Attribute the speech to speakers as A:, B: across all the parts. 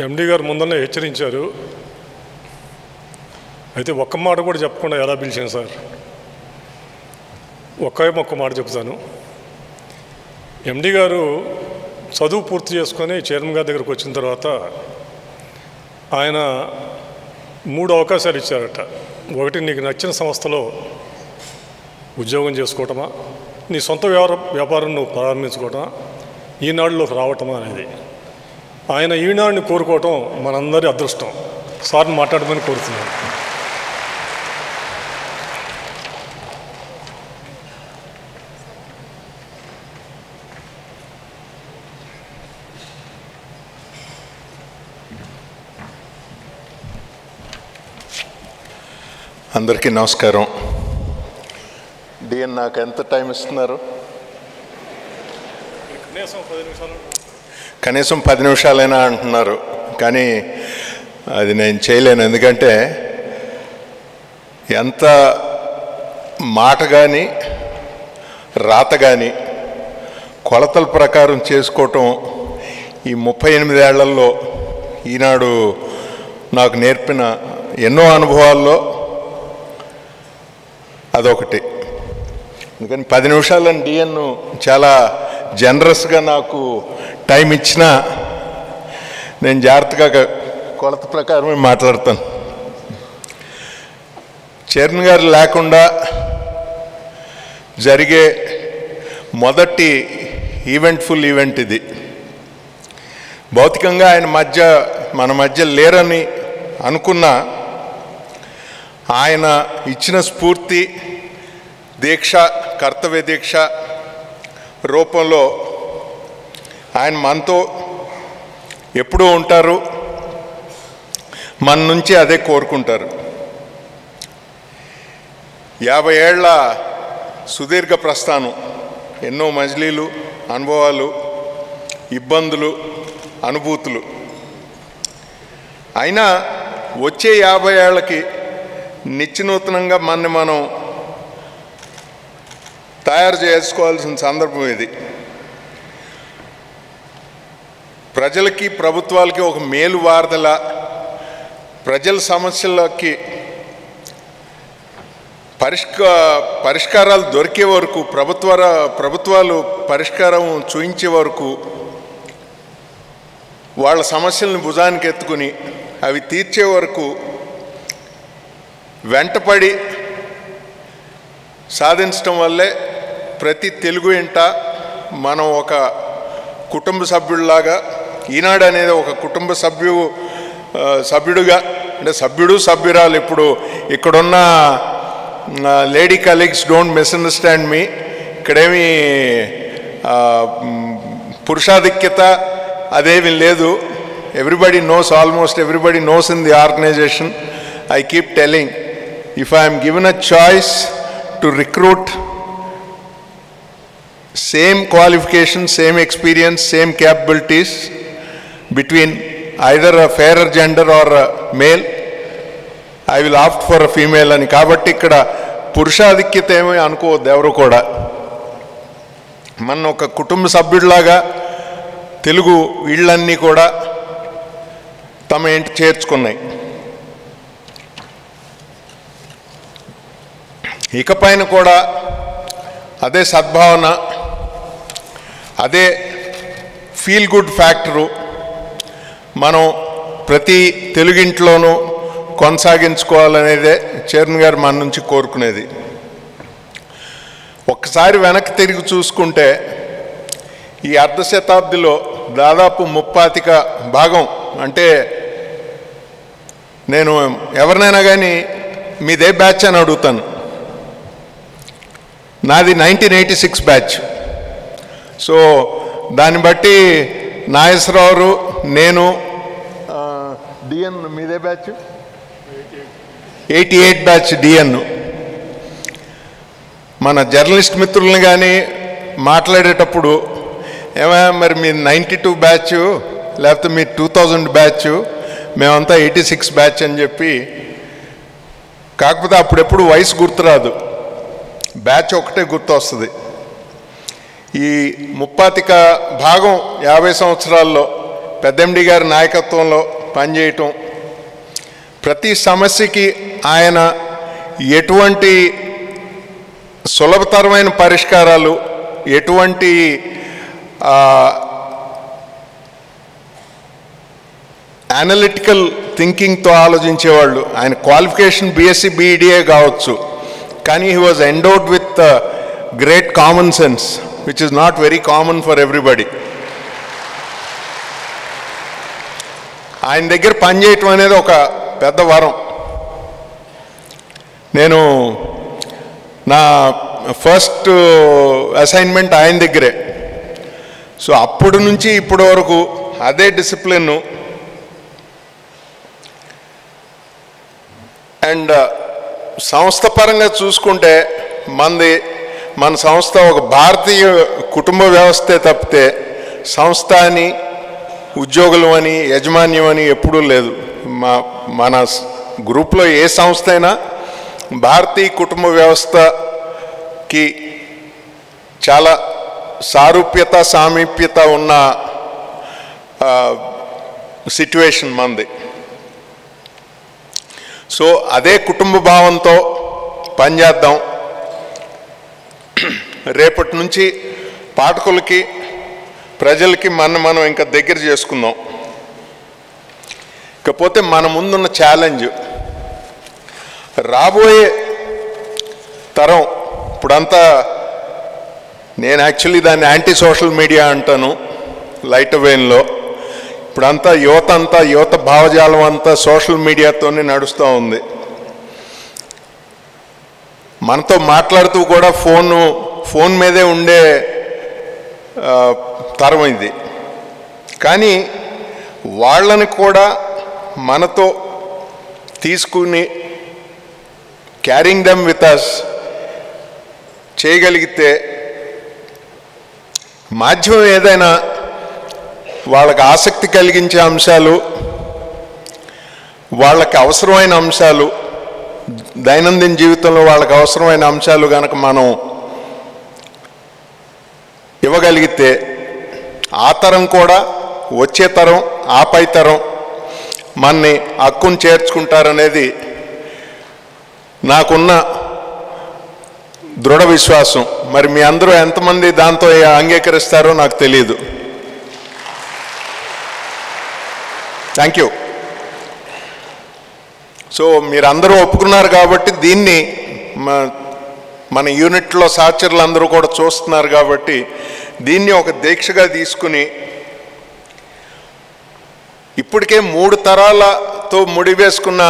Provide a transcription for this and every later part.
A: ఎండి గారు ముందనే హెచ్చరించారు. అయితే ఒక్క మాట కూడా చెప్పకుండా ఎలా పిలిచాను సార్? ఒక్క మాట చెప్తాను. ఎండి గారు చదువు పూర్తి చేసుకొని చైర్మన్ గారి దగ్గరకు వచ్చిన తర్వాత ఆయన 3 అవకాశాలు ఇచ్చారట. ఒకటి, నీకు నచ్చిన సంస్థలో ఉద్యోగం చేసుకోవటమా, నీ సొంత వ్యాపారం నువ్వు ప్రారంభించుకోవటమా, ఈనాడులోకి రావటమా అనేది. ఆయన ఈనాడుని కోరుకోవటం మనందరి అదృష్టం. సార్ని మాట్లాడమని కోరుతున్నాను.
B: అందరికీ నమస్కారం. డిఎన్ నాకు ఎంత టైం ఇస్తున్నారు? కనీసం 10 నిమిషాలైనా అంటున్నారు, కానీ అది నేను చేయలేను. ఎందుకంటే ఎంత మాట కానీ రాత కానీ కొలతల ప్రకారం చేసుకోవటం ఈ 38 ఏళ్లలో ఈనాడు నాకు నేర్పిన ఎన్నో అనుభవాల్లో అదొకటి. అందుకని 10 నిమిషాలని డిఎన్ చాలా జనరస్గా నాకు టైం ఇచ్చినా నేను జాగ్రత్తగా కొలత ప్రకారమే మాట్లాడతాను. చైర్మన్ గారు లేకుండా జరిగే మొదటి ఈవెంట్ఫుల్ ఈవెంట్ ఇది. భౌతికంగా ఆయన మన మధ్య లేరని అనుకున్నా ఆయన ఇచ్చిన స్ఫూర్తి, దీక్ష, కర్తవ్య దీక్ష రూపంలో ఆయన మనతో ఎప్పుడూ ఉంటారు, మన నుంచి అదే కోరుకుంటారు. 50 ఏళ్ల సుదీర్ఘ ప్రస్థానం, ఎన్నో మజిలీలు, అనుభవాలు, ఇబ్బందులు, అనుభూతులు. అయినా వచ్చే 50 ఏళ్ళకి నిత్యనూతనంగా మనం తయారు చేసుకోవాల్సిన సందర్భం ఇది. ప్రజలకి, ప్రభుత్వాలకి ఒక మేలు వారధల, ప్రజల సమస్యలకి పరిష్కారాలు దొరికే వరకు, ప్రభుత్వాలు పరిష్కారం చూయించే వరకు వాళ్ళ సమస్యలను భుజానికి ఎత్తుకుని అవి తీర్చే వరకు వెంటపడి సాధించడం వల్లే ప్రతి తెలుగు ఇంట మనం ఒక కుటుంబ సభ్యుడిలాగా, ఈనాడు అనేది ఒక కుటుంబ సభ్యుడుగా, అంటే సభ్యురాలు. ఇప్పుడు ఇక్కడున్న lady colleagues don't misunderstand me, ఇక్కడేమి పురుషాధిక్యత అదేమీ లేదు. Everybody knows, almost everybody knows in the organisation. I keep telling, if I am given a choice to recruit same qualifications, same experience, same capabilities between either a fairer gender or a male, I will opt for a female అని. కాబట్టి ఇక్కడ పురుషాధిక్యత ఏమీ అనుకోవద్దు ఎవరు కూడా. మన ఒక కుటుంబ సభ్యుడిలాగా తెలుగు వీళ్ళన్నీ కూడా తమ ఇంటి చేర్చుకున్నాయి. ఇకపైన కూడా అదే సద్భావన, అదే ఫీల్ గుడ్ ఫ్యాక్టరు మనం ప్రతి తెలుగింట్లోనూ కొనసాగించుకోవాలనేదే చైర్మన్ గారు మన నుంచి కోరుకునేది. ఒక్కసారి వెనక్కి తిరిగి చూసుకుంటే ఈ అర్ధ శతాబ్దిలో దాదాపు 35% అంటే నేను ఎవరినైనా కానీ మీదే బ్యాచ్ అని అడుగుతాను. నాది 1986 బ్యాచ్. సో దాన్ని బట్టి నాగేశ్వరరావు, నేను, డిఎన్ మీదే బ్యాచ్ 88 బ్యాచ్ డిఎన్. మన జర్నలిస్ట్ మిత్రుల్ని కానీ మాట్లాడేటప్పుడు ఏమైనా మరి మీ 92 బ్యాచ్ లేకపోతే మీ 2000 బ్యాచ్, మేమంతా 86 బ్యాచ్ అని చెప్పి. కాకపోతే అప్పుడెప్పుడు వయసు గుర్తురాదు, బ్యాచ్ ఒకటే గుర్తు వస్తుంది. ఈ 35% 50 సంవత్సరాల్లో పెద్దండి గారి నాయకత్వంలో పనిచేయటం, ప్రతి సమస్యకి ఆయన ఎటువంటి సులభతరమైన పరిష్కారాలు, ఎటువంటి అనలిటికల్ థింకింగ్తో ఆలోచించేవాళ్ళు. ఆయన క్వాలిఫికేషన్ బీఎస్సీ బీఈడీఏ కావచ్చు, కానీ he was endowed with great common sense which is not very common for everybody. ఆయన దగ్గర పనిచేయటం అనేది ఒక పెద్ద వరం. నేను నా ఫస్ట్ అసైన్మెంట్ ఆయన దగ్గరే. సో అప్పటి నుంచి ఇప్పటి వరకు అదే డిసిప్లిన్. అండ్ సంస్థ పరంగా చూసుకుంటే మన సంస్థ ఒక భారతీయ కుటుంబ వ్యవస్థే తప్పితే సంస్థ అని, ఉద్యోగులు అని, యజమాన్యం అని ఎప్పుడూ లేదు. మన గ్రూప్లో ఏ సంస్థ అయినా భారతీయ కుటుంబ వ్యవస్థకి చాలా సారూప్యత, సామీప్యత ఉన్న సిట్యువేషన్ మనది. సో అదే కుటుంబ భావంతో పనిచేద్దాం. రేపటి నుంచి పాఠకులకి, ప్రజలకి మనం ఇంకా దగ్గర చేసుకుందాం. ఇకపోతే మన ముందున్న ఛాలెంజ్, రాబోయే తరం. ఇప్పుడంతా నేను యాక్చువల్లీ దాన్ని యాంటీ సోషల్ మీడియా అంటాను లైట్ వేన్లో. ఇప్పుడంతా యువత భావజాలం అంతా సోషల్ మీడియాతోనే నడుస్తూ ఉంది. మనతో మాట్లాడుతూ కూడా ఫోన్ మీదే ఉండే తరం ఇది. కానీ వాళ్ళని కూడా మనతో తీసుకుని క్యారింగ్ దెమ్ విత్ అస్ చేయగలిగితే, మాధ్యమం ఏదైనా వాళ్ళకి ఆసక్తి కలిగించే అంశాలు, వాళ్ళకి అవసరమైన అంశాలు, దైనందిన జీవితంలో వాళ్ళకి అవసరమైన అంశాలు కనుక మనం ఇవ్వగలిగితే, ఆ తరం కూడా వచ్చే తరం, ఆపై తరం మనని హక్కును చేర్చుకుంటారనేది నాకున్న దృఢ విశ్వాసం. మరి మీ అందరూ ఎంతమంది దాంతో అంగీకరిస్తారో నాకు తెలియదు. Thank you. సో మీరందరూ ఒప్పుకున్నారు కాబట్టి, దీన్ని మన యూనిట్లో సహచరులు అందరూ కూడా చూస్తున్నారు కాబట్టి, దీన్ని ఒక దీక్షగా తీసుకుని ఇప్పటికే 3 తరాలతో ముడివేసుకున్న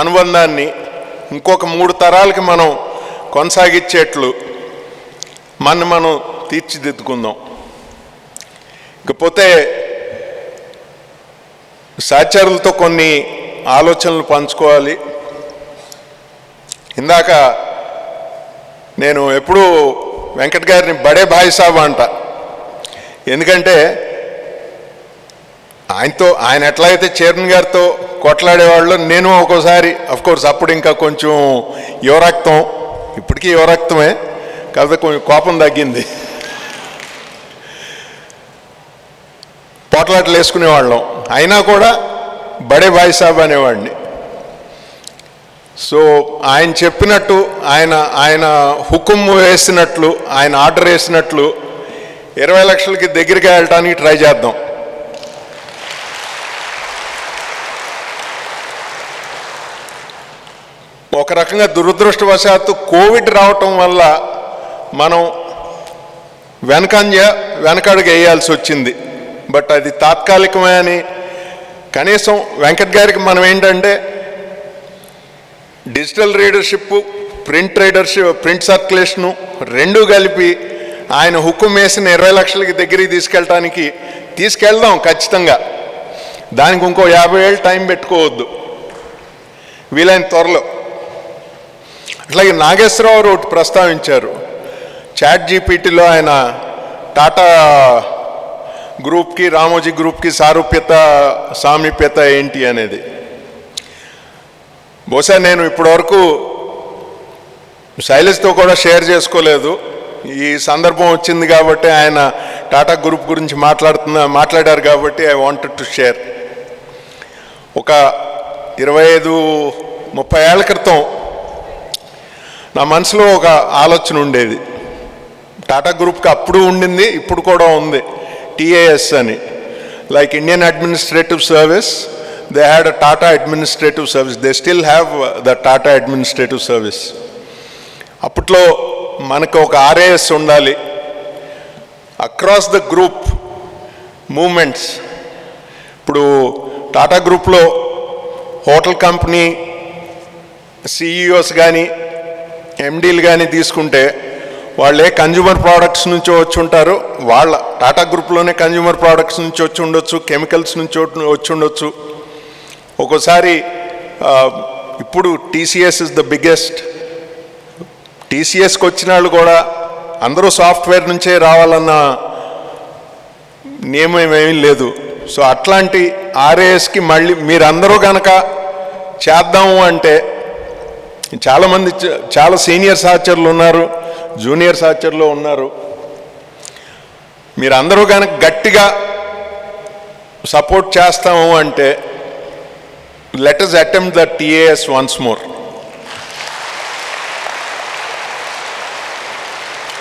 B: అనుబంధాన్ని ఇంకొక 3 తరాలకి మనం కొనసాగించేట్లు మనం తీర్చిదిద్దుకుందాం. ఇకపోతే సహచరులతో కొన్ని ఆలోచనలు పంచుకోవాలి. ఇందాక నేను ఎప్పుడూ వెంకట్ గారిని బడే భాయ్ సాబ్ అంట. ఎందుకంటే ఆయన ఎట్లయితే చైర్మన్ గారితో కొట్లాడేవాళ్ళు, నేను ఒక్కోసారి అఫ్కోర్స్ అప్పుడు ఇంకా కొంచెం యువరక్తం, ఇప్పటికీ యువరక్తమే, కాకపోతే కొంచెం కోపం తగ్గింది. పోట్లాటలు వేసుకునేవాళ్ళం, అయినా కూడా బడే భాయ్ సాబ్ అనేవాడిని. సో ఆయన చెప్పినట్టు, ఆయన హుకుం వేసినట్లు, ఆయన ఆర్డర్ వేసినట్లు 20 లక్షలకి దగ్గరికి వెళ్ళటానికి ట్రై చేద్దాం. ఒక రకంగా దురదృష్టవశాత్తు కోవిడ్ రావటం వల్ల మనం వెనకడుగు వేయాల్సి వచ్చింది. బట్ అది తాత్కాలికమే అని కనీసం వెంకట్ గారికి మనం ఏంటంటే డిజిటల్ రీడర్షిప్, ప్రింట్ సర్క్యులేషను రెండూ కలిపి ఆయన హుకుం వేసిన 20 లక్షలకి దగ్గరికి తీసుకెళ్దాం ఖచ్చితంగా. దానికి ఇంకో 50 ఏళ్ళు టైం పెట్టుకోవద్దు, వీలైన త్వరలో. అట్లాగే నాగేశ్వరరావు ఒకటి ప్రస్తావించారు, చాట్ జీపీటీలో ఆయన టాటా గ్రూప్కి, రామోజీ గ్రూప్కి సామీప్యత ఏంటి అనేది. బహుశా నేను ఇప్పటివరకు శైలజ్తో కూడా షేర్ చేసుకోలేదు. ఈ సందర్భం వచ్చింది కాబట్టి, ఆయన టాటా గ్రూప్ గురించి మాట్లాడారు కాబట్టి ఐ వాంటెడ్ టు షేర్. ఒక 25-30 ఏళ్ల క్రితం నా మనసులో ఒక ఆలోచన ఉండేది. టాటా గ్రూప్కి అప్పుడు ఉండింది, ఇప్పుడు కూడా ఉంది, TAS అని. Like Indian administrative service, they had a Tata administrative service. They still have the Tata administrative service. అప్పట్లో మనకు ఒక RAS ఉండాలి. Across the group moments. ఇప్పుడు టాటా గ్రూప్లో హోటల్ కంపెనీ CEOs కానీ MDలు కానీ తీసుకుంటే వాళ్ళే కన్జ్యూమర్ ప్రోడక్ట్స్ నుంచి వచ్చి ఉంటారు. వాళ్ళ టాటా గ్రూప్లోనే కన్జ్యూమర్ ప్రోడక్ట్స్ నుంచి వచ్చి ఉండొచ్చు, కెమికల్స్ నుంచి వచ్చి ఉండొచ్చు. ఒక్కోసారి ఇప్పుడు TCS ఇస్ ద బిగ్గెస్ట్. TCSకి వచ్చిన వాళ్ళు కూడా అందరూ సాఫ్ట్వేర్ నుంచే రావాలన్న నియమం ఏమీ లేదు. సో అట్లాంటి RASకి మళ్ళీ మీరందరూ కనుక చేద్దాము అంటే, చాలామంది చాలా సీనియర్ సహచరులు ఉన్నారు, జూనియర్ సహచరులు ఉన్నారు. మీరందరూ కనుక గట్టిగా సపోర్ట్ చేస్తాము అంటే let us attempt the TAS once more.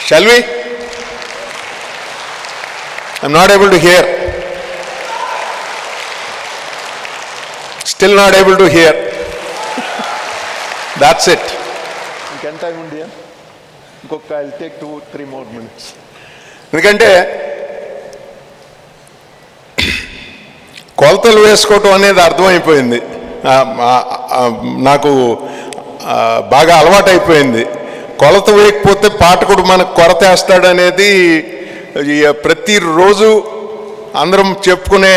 B: Shall we? I'm not able to hear. Still not able to hear. That's it. Can time undi? I'll take 2-3 more minutes. ఎందుకంటే కొలతలు వేసుకోవటం అనేది అర్థమైపోయింది, నాకు బాగా అలవాటైపోయింది. కొలత వేయకపోతే పాఠకుడు మనకు కొరత వేస్తాడనేది ప్రతిరోజు అందరం చెప్పుకునే,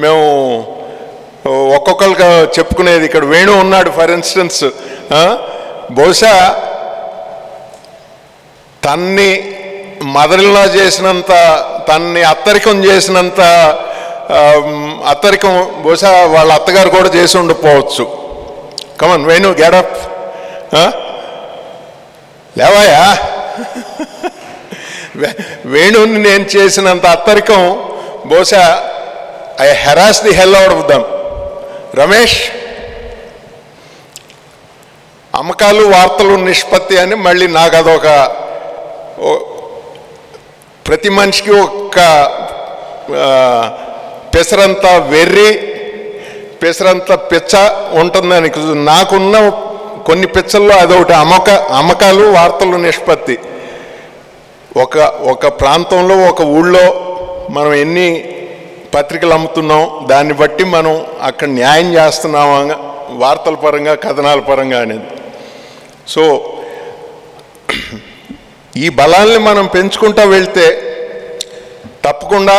B: మేము ఒక్కొక్కరుగా చెప్పుకునేది. ఇక్కడ వేణు ఉన్నాడు ఫర్ ఇన్స్టెన్స్, బహుశా తన్ని మదర్లా చేసినంత, తన్ని అత్తరికం చేసినంత అత్తరికం బహుశా వాళ్ళ అత్తగారు కూడా చేసి ఉండకపోవచ్చు. కమన్ వేణు, గెటప్, లేవాయా. వేణుని నేను చేసినంత అత్తరికం బహుశా I harass the hell out of them. Ramesh, అమ్మకాలు వార్తలు నిష్పత్తి అని మళ్ళీ నాకు అదొక, ప్రతి మనిషికి ఒక పెసరంత వెర్రి, పెసరంత పిచ్చ ఉంటుందని. నాకున్న కొన్ని పిచ్చల్లో అదొకటి. అమ్మకాలు వార్తలు నిష్పత్తి. ఒక ప్రాంతంలో, ఒక ఊళ్ళో మనం ఎన్ని పత్రికలు అమ్ముతున్నాం, దాన్ని బట్టి మనం అక్కడ న్యాయం చేస్తున్నామా వార్తల పరంగా, కథనాల పరంగా అనేది. సో ఈ బలాల్ని మనం పెంచుకుంటూ వెళ్తే తప్పకుండా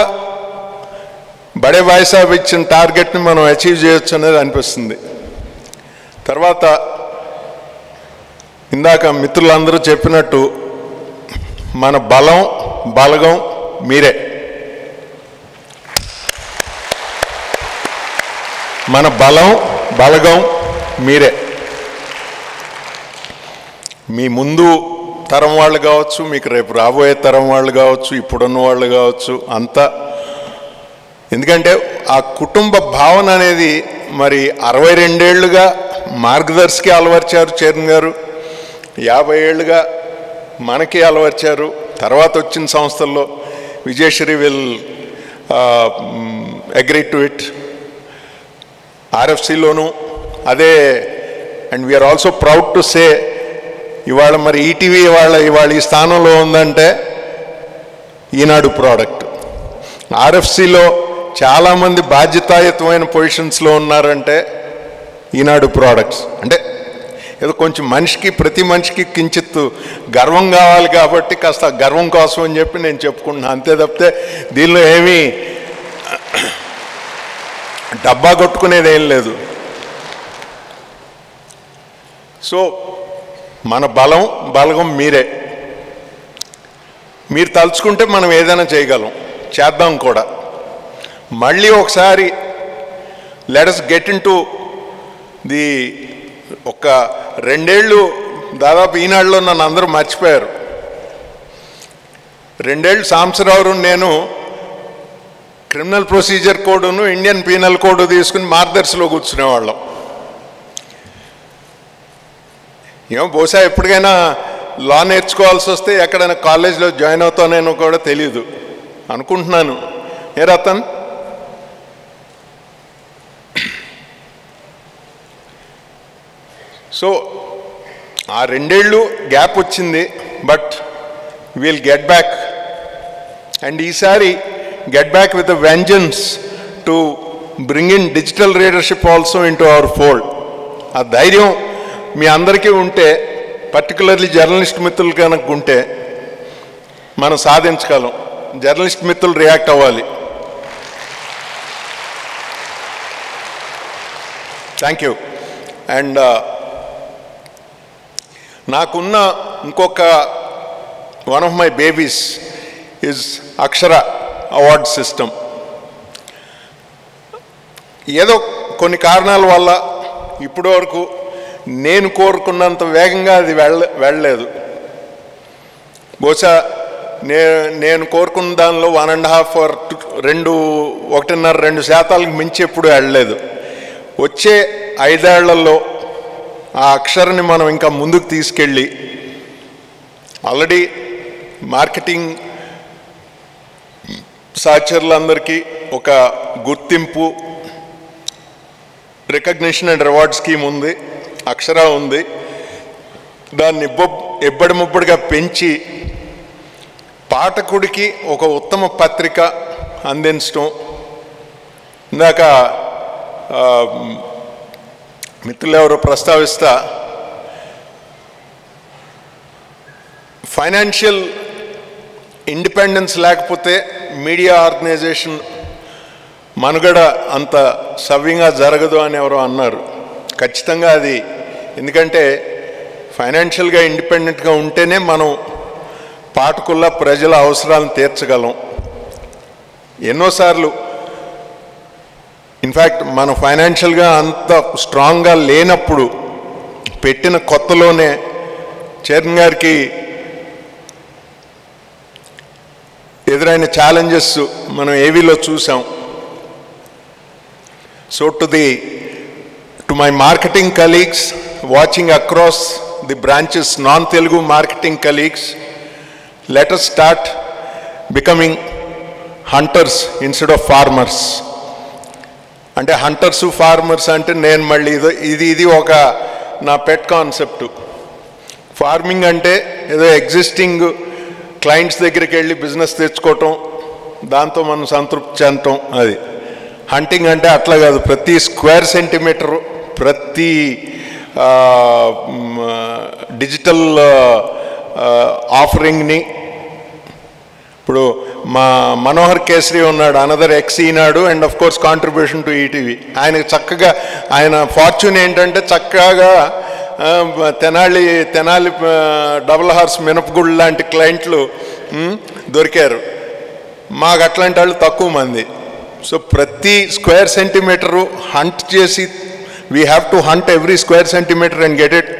B: బడే భాయ్ సాబ్ ఇచ్చిన టార్గెట్ని మనం అచీవ్ చేయొచ్చు అనేది అనిపిస్తుంది. తర్వాత ఇందాక మిత్రులందరూ చెప్పినట్టు మన బలం, బలగం మీరే. మన బలం, బలగం మీరే. మీ ముందు తరం వాళ్ళు కావచ్చు, మీకు రేపు రాబోయే తరం వాళ్ళు కావచ్చు, ఇప్పుడున్న వాళ్ళు కావచ్చు, అంతా. ఎందుకంటే ఆ కుటుంబ భావన అనేది మరి 62 ఏళ్ళుగా మార్గదర్శికి అలవర్చారు చైర్మన్ గారు, 50 ఏళ్ళుగా మనకి అలవర్చారు. తర్వాత వచ్చిన సంస్థల్లో Vijayashree will agree to it, RFCలోను అదే. And we're also proud to say, ఇవాళ మరి ఈటీవీ ఇవాళ ఈ స్థానంలో ఉందంటే ఈనాడు ప్రోడక్ట్. RFCలో చాలామంది బాధ్యతాయుతమైన పొజిషన్స్లో ఉన్నారంటే ఈనాడు ప్రోడక్ట్స్. అంటే ఏదో కొంచెం మనిషికి, ప్రతి మనిషికి కించిత్ గర్వం కావాలి కాబట్టి కాస్త గర్వం కోసం అని చెప్పి నేను చెప్పుకుంటున్నాను, అంతే తప్పితే దీనిలో ఏమీ డబ్బా కొట్టుకునేది ఏం లేదు. సో మన బలం, బలగం మీరే. మీరు తలుచుకుంటే మనం ఏదైనా చేయగలం, చేద్దాం కూడా. మళ్ళీ ఒకసారి let us get in to the, ఒక 2 ఏళ్ళు దాదాపు ఈనాడులో నన్ను అందరూ మర్చిపోయారు. 2 ఏళ్ళు సాంబశివరావు నేను క్రిమినల్ ప్రొసీజర్ కోడ్ను ఇండియన్ పీనల్ కోడ్ తీసుకుని మార్గదర్శిలో కూర్చునేవాళ్ళం. ఏమో బహుశా ఎప్పటికైనా లా నేర్చుకోవాల్సి వస్తే ఎక్కడైనా కాలేజ్లో జాయిన్ అవుతానేనో కూడా తెలియదు అనుకుంటున్నాను. ఏ రతన్? సో ఆ 2 ఏళ్ళు గ్యాప్ వచ్చింది, but will get back. And ఈసారి get back with a vengeance to bring in digital readership also into our fold. ఆ ధైర్యం మీ అందరికీ ఉంటే, పర్టికులర్లీ జర్నలిస్ట్ మిత్రులు కనుక ఉంటే మనం సాధించగలం. జర్నలిస్ట్ మిత్రులు రియాక్ట్ అవ్వాలి. Thank you. అండ్ నాకున్న ఇంకొక one of my babies is Akshara award system. ఏదో కొన్ని కారణాల వల్ల ఇప్పటి వరకు నేను కోరుకున్నంత వేగంగా అది వెళ్ళలేదు. బహుశా నేను కోరుకున్న దానిలో 1.5 or 1.5-2% మించి ఎప్పుడు వెళ్ళలేదు. వచ్చే 5 ఏళ్లలో ఆ అక్షరాన్ని మనం ఇంకా ముందుకు తీసుకెళ్ళి, ఆల్రెడీ మార్కెటింగ్ సహచరులందరికీ ఒక గుర్తింపు, రికగ్నిషన్ అండ్ రివార్డ్ స్కీమ్ ఉంది, అక్షర ఉంది. దాన్ని ఎబ్బడి ముబ్బడిగా పెంచి పాఠకుడికి ఒక ఉత్తమ పత్రిక అందించడం. ఇందాక మిత్రులు ఎవరో ప్రస్తావిస్తా, ఫైనాన్షియల్ ఇండిపెండెన్స్ లేకపోతే మీడియా ఆర్గనైజేషన్ మనుగడ అంత సవ్యంగా జరగదు అని ఎవరో అన్నారు. ఖచ్చితంగా అది, ఎందుకంటే ఫైనాన్షియల్గా ఇండిపెండెంట్గా ఉంటేనే మనం పాఠకుల ప్రజల అవసరాలను తీర్చగలం. ఎన్నోసార్లు ఇన్ఫ్యాక్ట్ మనం ఫైనాన్షియల్గా అంత స్ట్రాంగ్గా లేనప్పుడు పెట్టిన కొత్తలోనే చైర్మన్ గారికి ఎదురైన ఛాలెంజెస్ మనం ఏవీలో చూసాం. So to my marketing colleagues watching across the branches, non-Telugu marketing colleagues, let us start becoming hunters instead of farmers. అంటే హంటర్స్ ఫార్మర్స్ అంటే నేను మళ్ళీ ఇది ఒక నా పెట్ కాన్సెప్ట్. ఫార్మింగ్ అంటే ఏదో ఎగ్జిస్టింగ్ క్లయింట్స్ దగ్గరికి వెళ్ళి బిజినెస్ తెచ్చుకోవటం, దాంతో మనం సంతృప్తి చెందటం. అది హంటింగ్ అంటే అట్లా కాదు. ప్రతి స్క్వేర్ సెంటీమీటరు, ప్రతి డిజిటల్ ఆఫరింగ్ని, ఇప్పుడు మా మనోహర్ కేసరి ఉన్నాడు, another X Eenadu and of course contribution to ETV. ఆయనకు చక్కగా ఆయన ఫార్చ్యూన్ ఏంటంటే చక్కగా తెనాలి డబుల్ హార్స్ మినపగుళ్ళు లాంటి క్లయింట్లు దొరికారు. మాకు అట్లాంటి వాళ్ళు తక్కువ మంది. సో ప్రతి స్క్వేర్ సెంటీమీటరు హంట్ చేసి, we have to hunt every square centimetre and get it.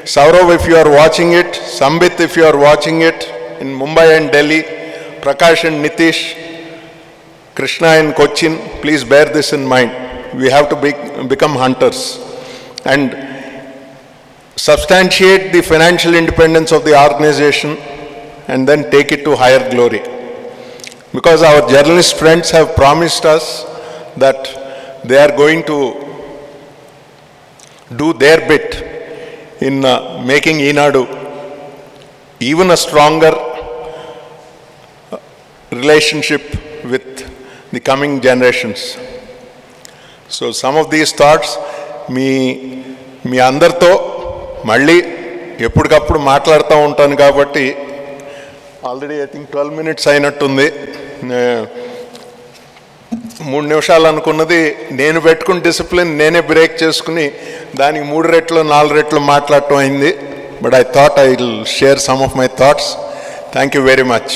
B: Saurav, if you are watching it, Sambit, if you are watching it, in Mumbai and Delhi, Prakash and Nitish, Krishna and Cochin, please bear this in mind. We have to become hunters and substantiate the financial independence of the organization and then take it to higher glory. Because our journalist friends have promised us that they are going to do their bit in making Eenadu even a stronger relationship with the coming generations. So some of these thoughts మీ అందరితో మళ్ళీ ఎప్పటికప్పుడు మాట్లాడుతూ ఉంటాను కాబట్టి already I think 12 minutes అయినట్టుంది. 3 నిమిషాలు అనుకున్నది నేను పెట్టుకున్న డిసిప్లిన్ నేనే బ్రేక్ చేసుకుని దానికి 3 రెట్లు 4 రెట్లు మాట్లాడటం అయింది. But I thought I will share some of my thoughts. Thank you very much.